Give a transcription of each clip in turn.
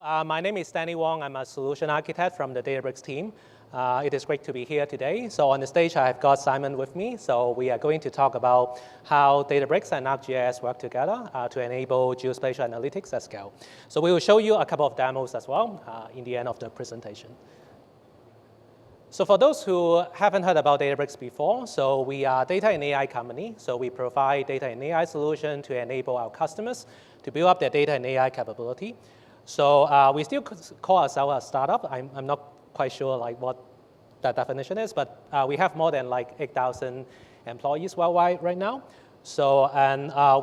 My name is Danny Wong. I'm a solution architect from the Databricks team. It is great to be here today. So on the stage, I've got Simon with me. So we are going to talk about how Databricks and ArcGIS work together to enable geospatial analytics at scale. So we will show you a couple of demos as well in the end of the presentation. So for those who haven't heard about Databricks before, so we are a data and AI company. So we provide data and AI solution to enable our customers to build up their data and AI capability. So we still call ourselves a startup. I'm not quite sure what that definition is, but we have more than 8,000 employees worldwide right now. So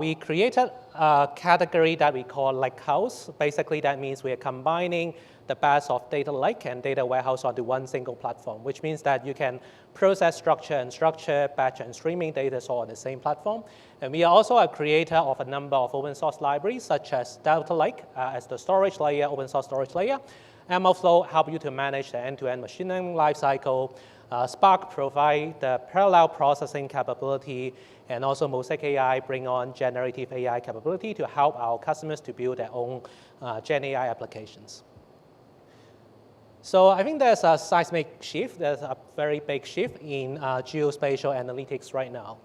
we created a category that we call lakehouse. Basically, that means we are combining the best of data lake and data warehouse onto one single platform, which means that you can process structure and structure, batch and streaming data all on the same platform. And we are also a creator of a number of open source libraries, such as Delta Lake as the storage layer, open source storage layer. MLflow help you to manage the end-to-end machine learning lifecycle. Spark provide the parallel processing capability, and also Mosaic AI bring on generative AI capability to help our customers to build their own Gen AI applications. So I think there's a seismic shift. There's a very big shift in geospatial analytics right now.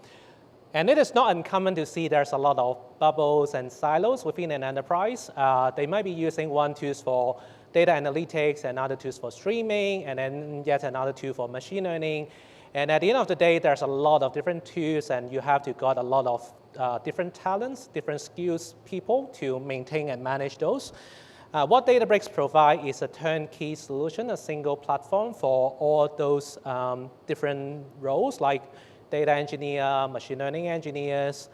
And it is not uncommon to see there's a lot of bubbles and silos within an enterprise. They might be using one tool for data analytics, another tool for streaming, and then yet another tool for machine learning. And at the end of the day, there's a lot of different tools, and you have to got a lot of different talents, different skills people to maintain and manage those. What Databricks provide is a turnkey solution, a single platform for all those different roles, like data engineer, machine learning engineers,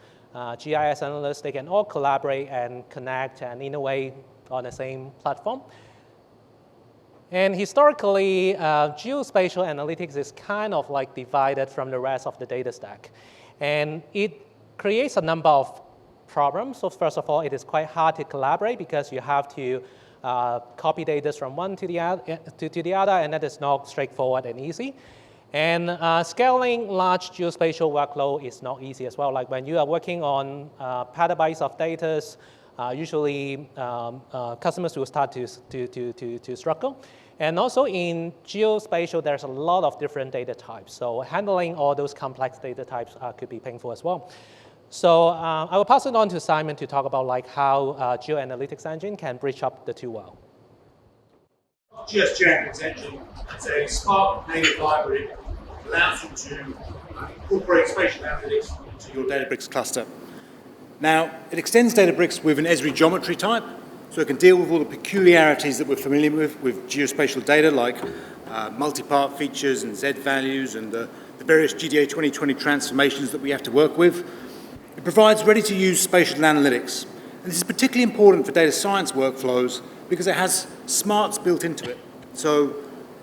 GIS analysts. They can all collaborate and connect and innovate on the same platform. And historically, geospatial analytics is kind of divided from the rest of the data stack. And it creates a number of problems. So first of all, it is quite hard to collaborate because you have to copy data from one to the other, and that is not straightforward and easy. And scaling large geospatial workload is not easy as well. Like when you are working on petabytes of data, usually customers will start to struggle. And also in geospatial, there's a lot of different data types. So handling all those complex data types could be painful as well. So I will pass it on to Simon to talk about how GeoAnalytics engine can bridge up the two well. GeoAnalytics engine is a Spark native library that allows you to incorporate spatial analytics into your Databricks cluster. Now, it extends Databricks with an Esri geometry type, so it can deal with all the peculiarities that we're familiar with geospatial data, like multi-part features and Z values and the various GDA 2020 transformations that we have to work with. It provides ready-to-use spatial analytics. And this is particularly important for data science workflows because it has smarts built into it. So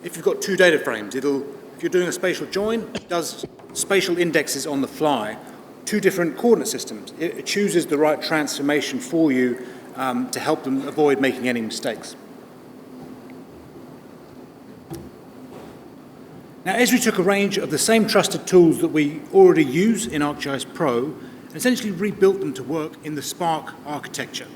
if you've got two data frames, if you're doing a spatial join, it does spatial indexes on the fly, two different coordinate systems. It chooses the right transformation for you to help them avoid making any mistakes. Now, Esri took a range of the same trusted tools that we already use in ArcGIS Pro and essentially rebuilt them to work in the Spark architecture.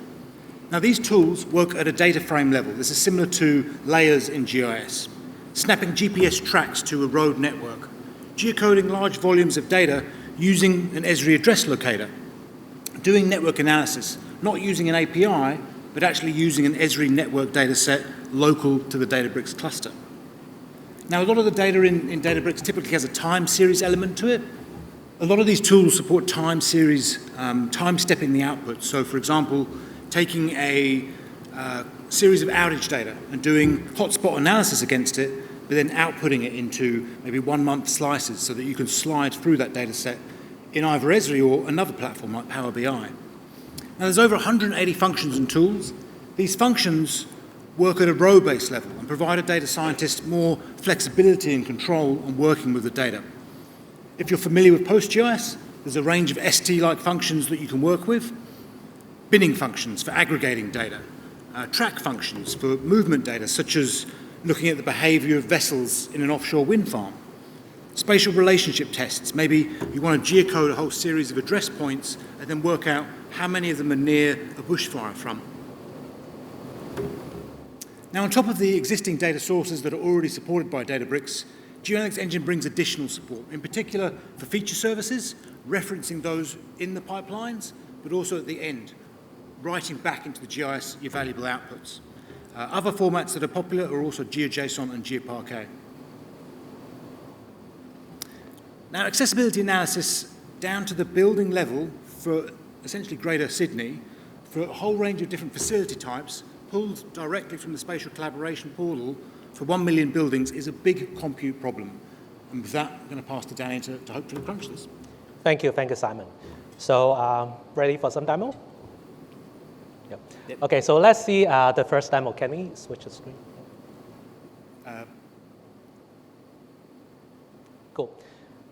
Now, these tools work at a data frame level. This is similar to layers in GIS, snapping GPS tracks to a road network, geocoding large volumes of data using an Esri address locator, doing network analysis, not using an API, but actually using an Esri network data set local to the Databricks cluster. Now, a lot of the data in Databricks typically has a time series element to it. A lot of these tools support time series, time-stepping the output. So, for example, taking a series of outage data and doing hotspot analysis against it, but then outputting it into maybe 1 month slices so that you can slide through that data set in either Esri or another platform like Power BI. Now, there's over 180 functions and tools. These functions work at a row-based level and provide a data scientist more flexibility and control on working with the data. If you're familiar with PostGIS, there's a range of ST-like functions that you can work with, binning functions for aggregating data, track functions for movement data, such as looking at the behavior of vessels in an offshore wind farm, spatial relationship tests. Maybe you want to geocode a whole series of address points and then work out how many of them are near a bushfire front. Now, on top of the existing data sources that are already supported by Databricks, GeoAnalytics Engine brings additional support, in particular for feature services, referencing those in the pipelines, but also at the end, writing back into the GIS your valuable outputs. Other formats that are popular are also GeoJSON and GeoParquet. Now, accessibility analysis down to the building level for essentially Greater Sydney, for a whole range of different facility types, pulled directly from the Spatial Collaboration Portal for 1 million buildings is a big compute problem. And with that, I'm going to pass to Danny to hopefully crunch this. Thank you, Simon. So, ready for some demo? Yep. Okay, so let's see the first demo. Can we switch the screen? Cool.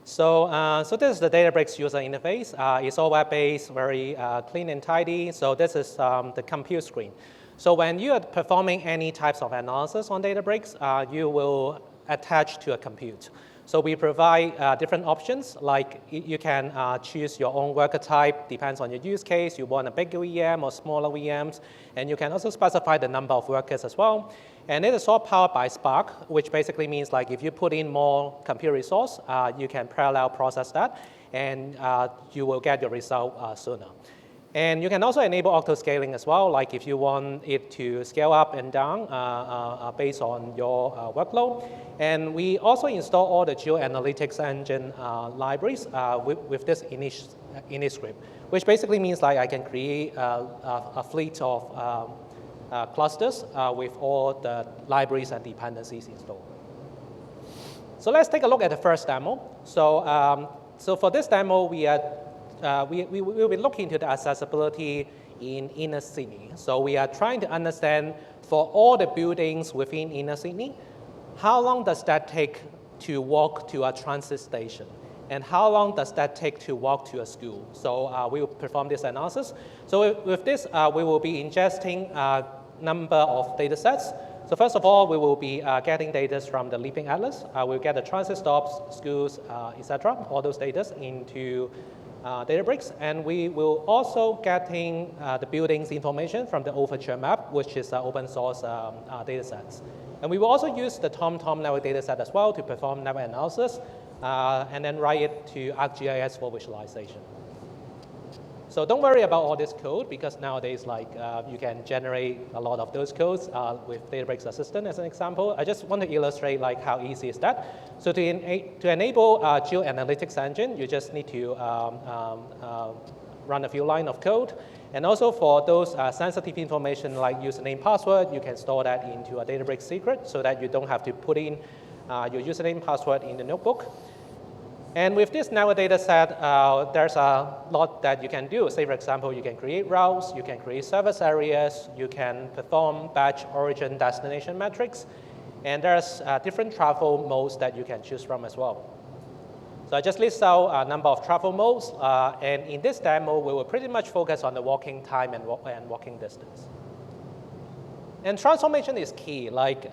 So, so this is the Databricks user interface. It's all web-based, very clean and tidy. So this is the compute screen. So when you are performing any types of analysis on Databricks, you will attach to a compute. So we provide different options, like you can choose your own worker type, depends on your use case. You want a bigger VM or smaller VMs, and you can also specify the number of workers as well. And it is all powered by Spark, which basically means like if you put in more compute resource, you can parallel process that, and you will get your result sooner. And you can also enable auto-scaling as well, like if you want it to scale up and down based on your workload. And we also install all the GeoAnalytics engine libraries with this init script, which basically means like I can create a fleet of clusters with all the libraries and dependencies installed. So let's take a look at the first demo. So, so for this demo, we will be looking into the accessibility in inner Sydney. So we are trying to understand for all the buildings within inner Sydney, how long does that take to walk to a transit station? And how long does that take to walk to a school? So we will perform this analysis. So with this, we will be ingesting a number of data sets. So first of all, we will be getting data from the Living Atlas. We'll get the transit stops, schools, etc., all those data into Databricks, and we will also getting the buildings information from the Overture map, which is open source data sets. And we will also use the TomTom network data set as well to perform network analysis, and then write it to ArcGIS for visualization. So don't worry about all this code, because nowadays, like you can generate a lot of those codes with Databricks Assistant as an example. I just want to illustrate like how easy is that. So to enable GeoAnalytics engine, you just need to run a few lines of code. And also for those sensitive information like username, password, you can store that into a Databricks secret so that you don't have to put in your username, password in the notebook. And with this network data set, there's a lot that you can do. Say, for example, you can create routes, you can create service areas, you can perform batch origin destination metrics, and there's different travel modes that you can choose from as well. So I just list out a number of travel modes, and in this demo, we will pretty much focus on the walking time and walking distance. And transformation is key, like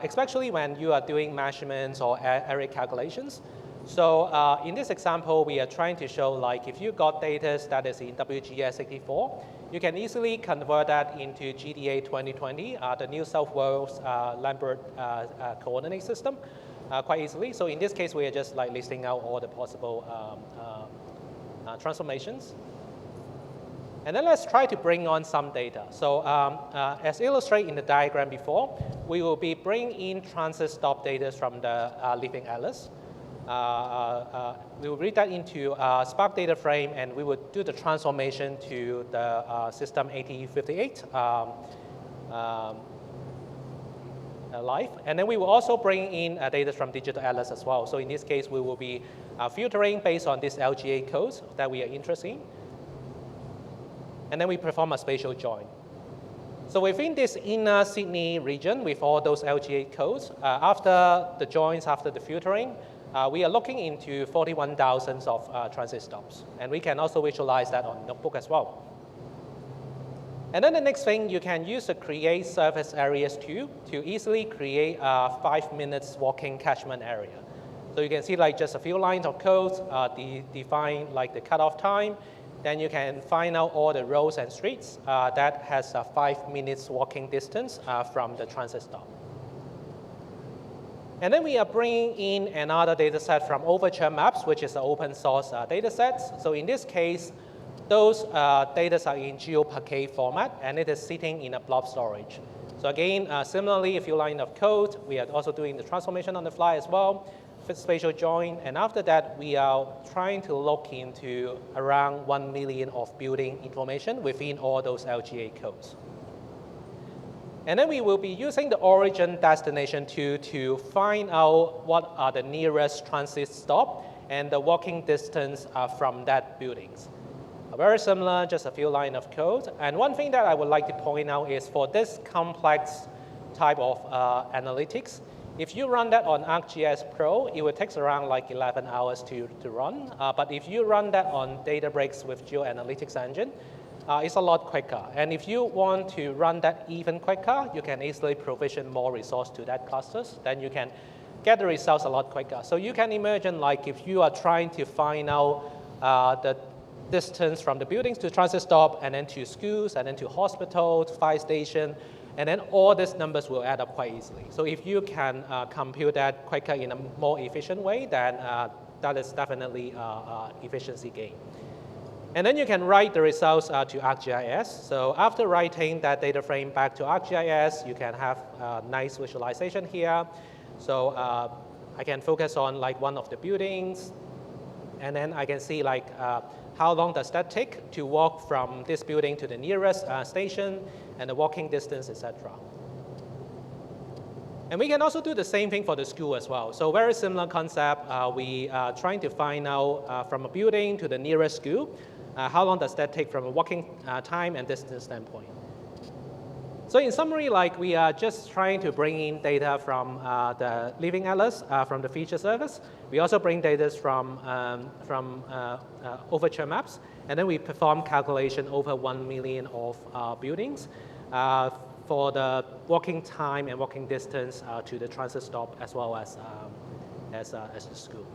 especially when you are doing measurements or area calculations. So in this example, we are trying to show like if you got data that is in WGS64, you can easily convert that into GDA 2020, the New South Wales Lambert coordinate system, quite easily. So in this case, we are just like listing out all the possible transformations. And then let's try to bring on some data. So as illustrated in the diagram before, we will be bringing in transit stop data from the Living Atlas. We will read that into Spark data frame, and we will do the transformation to the system 8058 live. And then we will also bring in data from Digital Atlas as well. So in this case, we will be filtering based on this LGA codes that we are interested in. And then we perform a spatial join. So within this inner Sydney region with all those LGA codes, after the joins, after the filtering, we are looking into 41,000 of transit stops. And we can also visualize that on Notebook as well. And then the next thing, you can use the create surface areas too to easily create a 5 minutes walking catchment area. So you can see like just a few lines of code define like the cutoff time, then you can find out all the roads and streets that has a 5 minutes walking distance from the transit stop. And then we are bringing in another data set from Overture Maps, which is an open source data set. So in this case, those data are in GeoPacket format, and it is sitting in a blob storage. So again, similarly, a few lines of code. We are also doing the transformation on the fly as well, spatial join, and after that, we are trying to look into around 1 million of building information within all those LGA codes. And then we will be using the origin destination to find out what are the nearest transit stop and the walking distance from that buildings. Very similar, just a few lines of code. And one thing that I would like to point out is for this complex type of analytics, if you run that on ArcGIS Pro, it will take around like 11 hours to run. But if you run that on Databricks with GeoAnalytics engine, it's a lot quicker. And if you want to run that even quicker, you can easily provision more resource to that clusters. Then you can get the results a lot quicker. So you can imagine like if you are trying to find out the distance from the buildings to transit stop, and then to schools, and then to hospitals, fire station, and then all these numbers will add up quite easily. So if you can compute that quicker in a more efficient way, then that is definitely efficiency gain. And then you can write the results to ArcGIS. So after writing that data frame back to ArcGIS, you can have a nice visualization here. So I can focus on like one of the buildings, and then I can see like how long does that take to walk from this building to the nearest station, and the walking distance, etc. And we can also do the same thing for the school as well. So very similar concept. We are trying to find out from a building to the nearest school, how long does that take from a walking time and distance standpoint. So in summary, like we are just trying to bring in data from the Living Atlas, from the feature service. We also bring data from Overture Maps, and then we perform calculation over 1 million of buildings for the walking time and walking distance to the transit stop, as well as the school.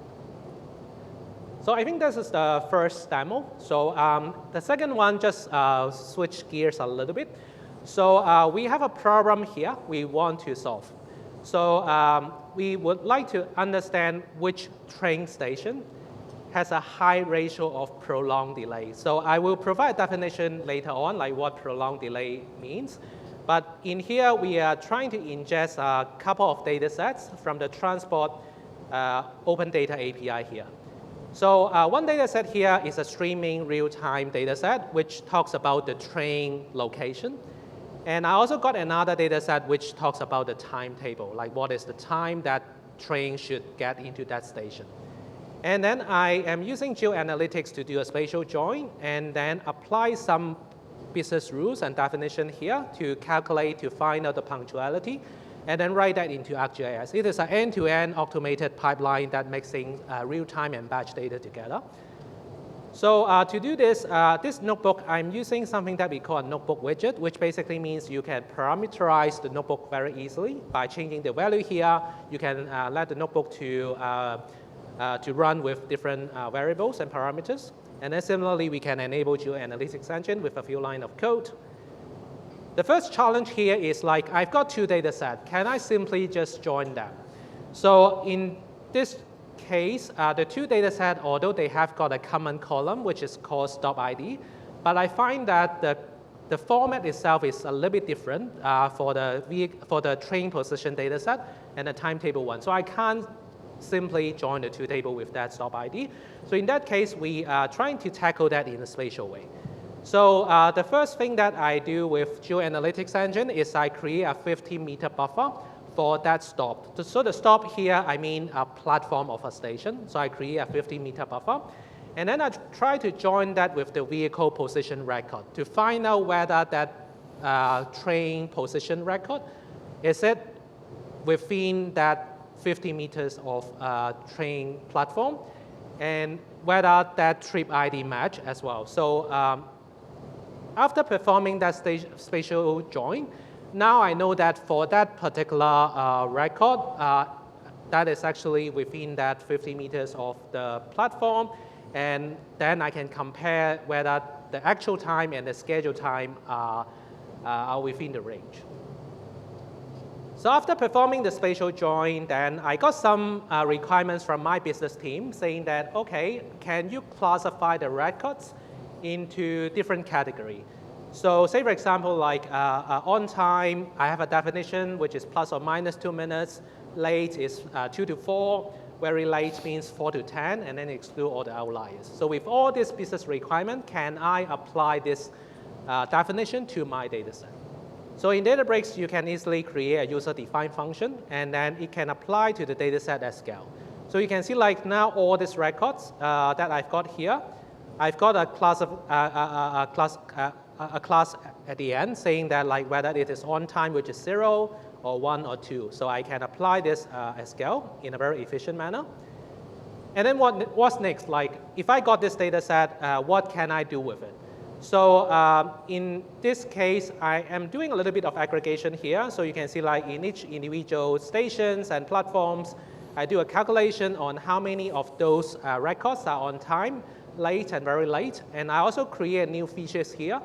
So I think this is the first demo. So the second one, just switch gears a little bit. So we have a problem here we want to solve. So we would like to understand which train station has a high ratio of prolonged delay. So I will provide a definition later on, like what prolonged delay means. But in here, we are trying to ingest a couple of data sets from the transport open data API here. So one data set here is a streaming real-time data set, which talks about the train location. And I also got another data set which talks about the timetable, like what is the time that train should get into that station. And then I am using GeoAnalytics to do a spatial join, and then apply some business rules and definition here to calculate, to find out the punctuality, and then write that into ArcGIS. It is an end-to-end automated pipeline that mixing real-time and batch data together. So to do this, this notebook, I'm using something that we call a notebook widget, which basically means you can parameterize the notebook very easily. By changing the value here, you can let the notebook to run with different variables and parameters. And then similarly, we can enable GeoAnalytics engine with a few lines of code. The first challenge here is like, I've got two data sets. Can I simply just join them? So in this case, the two data sets, although they have got a common column, which is called stop ID, but I find that the format itself is a little bit different for the train position data set and the timetable one. So I can't simply join the two tables with that stop ID. So in that case, we are trying to tackle that in a spatial way. So the first thing that I do with GeoAnalytics engine is I create a 50-meter buffer for that stop. So the stop here, I mean a platform of a station. So I create a 50-meter buffer. And then I try to join that with the vehicle position record to find out whether that train position record, is it within that 50 meters of train platform, and whether that trip ID match as well. So after performing that spatial join, now I know that for that particular record, that is actually within that 50 meters of the platform, and then I can compare whether the actual time and the scheduled time are within the range. So after performing the spatial join, then I got some requirements from my business team saying that, okay, can you classify the records into different categories? So say, for example, like on time, I have a definition which is plus or minus 2 minutes. Late is 2 to 4. Very late means 4 to 10, and then exclude all the outliers. So with all this business requirement, can I apply this definition to my data set? So in Databricks, you can easily create a user-defined function, and then it can apply to the data set at scale. So you can see like now all these records that I've got here, I've got a class at the end saying that like whether it is on time, which is 0, or 1 or 2. So I can apply this at scale in a very efficient manner. And then what's next? Like if I got this data set, what can I do with it? So in this case, I am doing a little bit of aggregation here. So you can see like in each individual stations and platforms, I do a calculation on how many of those records are on time, late, and very late. And I also create new features here,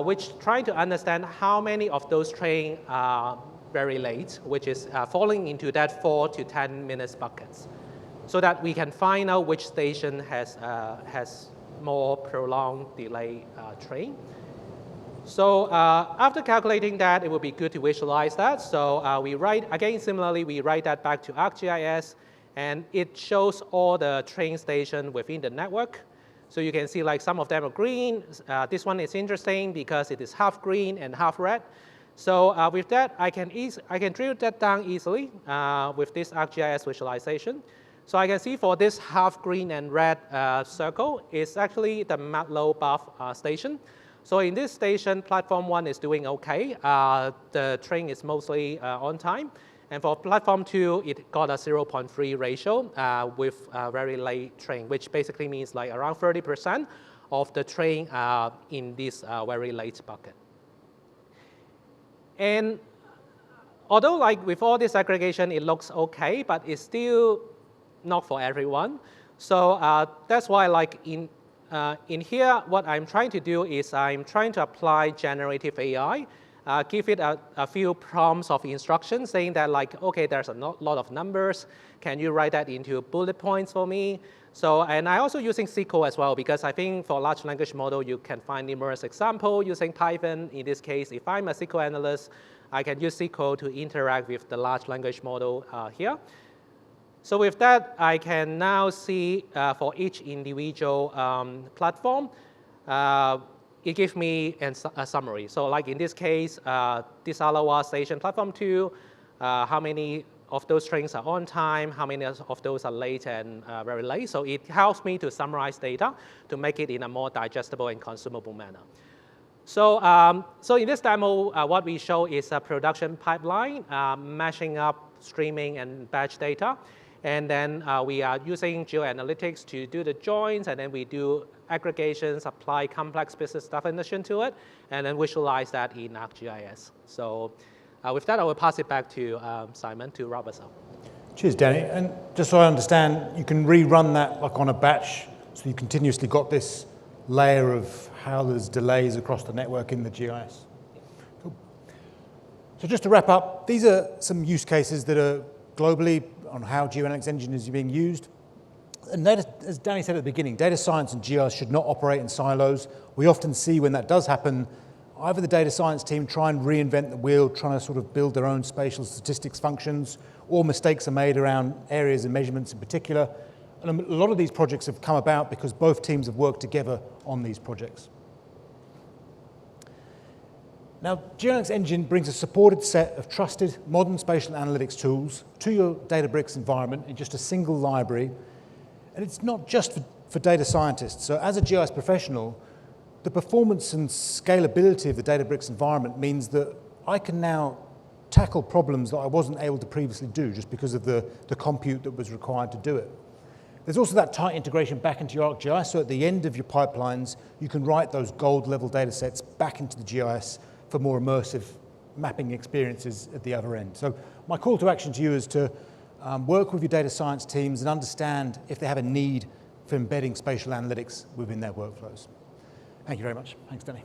which try to understand how many of those trains are very late, which is falling into that 4 to 10 minutes buckets, so that we can find out which station has more prolonged delay train. So after calculating that, it would be good to visualize that. So we write, again, similarly, we write that back to ArcGIS, and it shows all the train stations within the network. So you can see like some of them are green. This one is interesting because it is half green and half red. So with that, I can drill that down easily with this ArcGIS visualization. So I can see for this half green and red circle is actually the Matlow Bath station. So in this station, platform 1 is doing okay. The train is mostly on time. And for platform 2, it got a 0.3 ratio with a very late train, which basically means like around 30% of the train in this very late bucket. And although like with all this aggregation, it looks okay, but it's still not for everyone. So that's why like in here, what I'm trying to do is I'm trying to apply generative AI, give it a few prompts of instructions saying that like, okay, there's a lot of numbers. Can you write that into bullet points for me? So, and I also using SQL as well, because I think for large language model, you can find numerous examples using Python. In this case, if I'm a SQL analyst, I can use SQL to interact with the large language model here. So with that, I can now see for each individual platform, it gives me a summary. So like in this case, this Alawa station, platform 2, how many of those trains are on time, how many of those are late and very late. So it helps me to summarize data to make it in a more digestible and consumable manner. So, so in this demo, what we show is a production pipeline, mashing up streaming and batch data. And then we are using GeoAnalytics to do the joins, and then we do aggregations, apply complex business definition to it, and then visualize that in ArcGIS. So with that, I will pass it back to Simon to wrap us up. Cheers, Danny. And just so I understand, you can rerun that like on a batch, so you continuously got this layer of how there's delays across the network in the GIS. Cool. So just to wrap up, these are some use cases that are globally on how GeoAnalytics engine is being used. And as Danny said at the beginning, data science and GIS should not operate in silos. We often see when that does happen, either the data science team try and reinvent the wheel, trying to sort of build their own spatial statistics functions, or mistakes are made around areas and measurements in particular. And a lot of these projects have come about because both teams have worked together on these projects. Now, GeoAnalytics Engine brings a supported set of trusted modern spatial analytics tools to your Databricks environment in just a single library. And it's not just for data scientists. So as a GIS professional, the performance and scalability of the Databricks environment means that I can now tackle problems that I wasn't able to previously do just because of the compute that was required to do it. There's also that tight integration back into your ArcGIS, so at the end of your pipelines, you can write those gold-level data sets back into the GIS for more immersive mapping experiences at the other end. So my call to action to you is to work with your data science teams and understand if they have a need for embedding spatial analytics within their workflows. Thank you very much. Thanks, Danny.